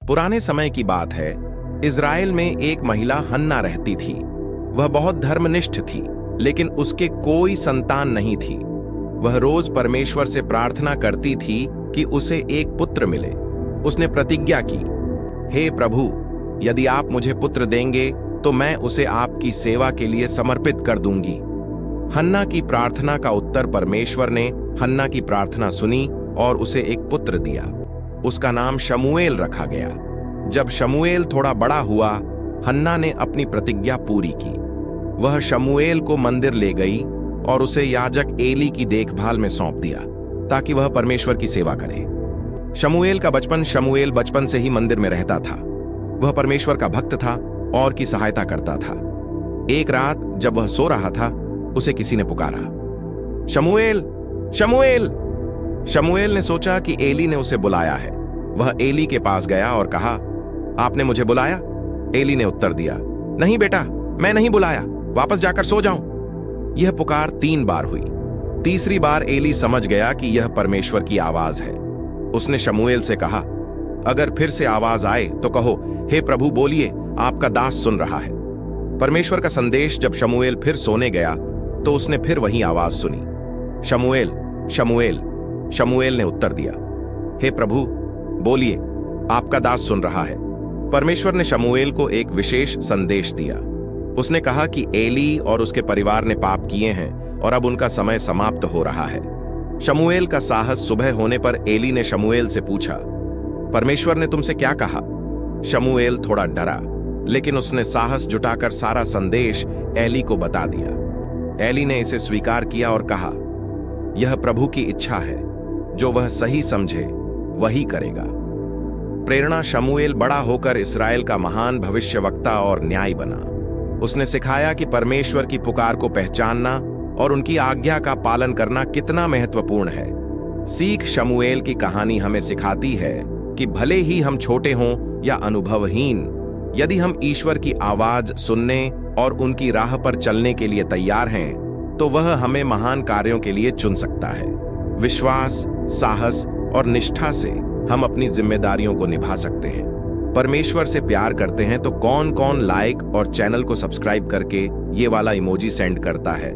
पुराने समय की बात है। इज़राइल में एक महिला हन्ना रहती थी। वह बहुत धर्मनिष्ठ थी, लेकिन उसके कोई संतान नहीं थी। वह रोज परमेश्वर से प्रार्थना करती थी कि उसे एक पुत्र मिले। उसने प्रतिज्ञा की, हे प्रभु, यदि आप मुझे पुत्र देंगे तो मैं उसे आपकी सेवा के लिए समर्पित कर दूंगी। हन्ना की प्रार्थना का उत्तर परमेश्वर ने हन्ना की प्रार्थना सुनी और उसे एक पुत्र दिया। उसका नाम शमूएल रखा गया। जब शमूएल थोड़ा बड़ा हुआ, हन्ना ने अपनी प्रतिज्ञा पूरी की। वह शमूएल को मंदिर ले गई और उसे याजक एली की देखभाल में सौंप दिया ताकि वह परमेश्वर की सेवा करे। शमूएल बचपन से ही मंदिर में रहता था। वह परमेश्वर का भक्त था और की सहायता करता था। एक रात जब वह सो रहा था, उसे किसी ने पुकारा, शमूएल, शमूएल। शमूएल ने सोचा कि एली ने उसे बुलाया है। वह एली के पास गया और कहा, आपने मुझे बुलाया? एली ने उत्तर दिया, नहीं बेटा, मैं नहीं बुलाया, वापस जाकर सो जाऊं। यह पुकार 3 बार हुई। तीसरी बार एली समझ गया कि यह परमेश्वर की आवाज है। उसने शमूएल से कहा, अगर फिर से आवाज आए तो कहो, हे प्रभु बोलिए, आपका दास सुन रहा है। परमेश्वर का संदेश जब शमूएल फिर सोने गया तो उसने फिर वही आवाज सुनी, शमूएल, शमूएल। शमूएल ने उत्तर दिया, हे प्रभु बोलिए, आपका दास सुन रहा है। परमेश्वर ने शमूएल को एक विशेष संदेश दिया। उसने कहा कि एली और उसके परिवार ने पाप किए हैं और अब उनका समय समाप्त हो रहा है। शमूएल का साहस सुबह होने पर एली ने शमूएल से पूछा, परमेश्वर ने तुमसे क्या कहा? शमूएल थोड़ा डरा, लेकिन उसने साहस जुटाकर सारा संदेश एली को बता दिया। एली ने इसे स्वीकार किया और कहा, यह प्रभु की इच्छा है, जो वह सही समझे वही करेगा। प्रेरणा शमूएल बड़ा होकर इस्राएल का महान भविष्यवक्ता और न्यायी बना। उसने सिखाया कि परमेश्वर की पुकार को पहचानना और उनकी आज्ञा का पालन करना कितना महत्वपूर्ण है। सीख शमूएल की कहानी हमें सिखाती है कि भले ही हम छोटे हों या अनुभवहीन, यदि हम ईश्वर की आवाज सुनने और उनकी राह पर चलने के लिए तैयार हैं, तो वह हमें महान कार्यों के लिए चुन सकता है। विश्वास, साहस और निष्ठा से हम अपनी जिम्मेदारियों को निभा सकते हैं। परमेश्वर से प्यार करते हैं तो कौन कौन लाइक और चैनल को सब्सक्राइब करके ये वाला इमोजी सेंड करता है?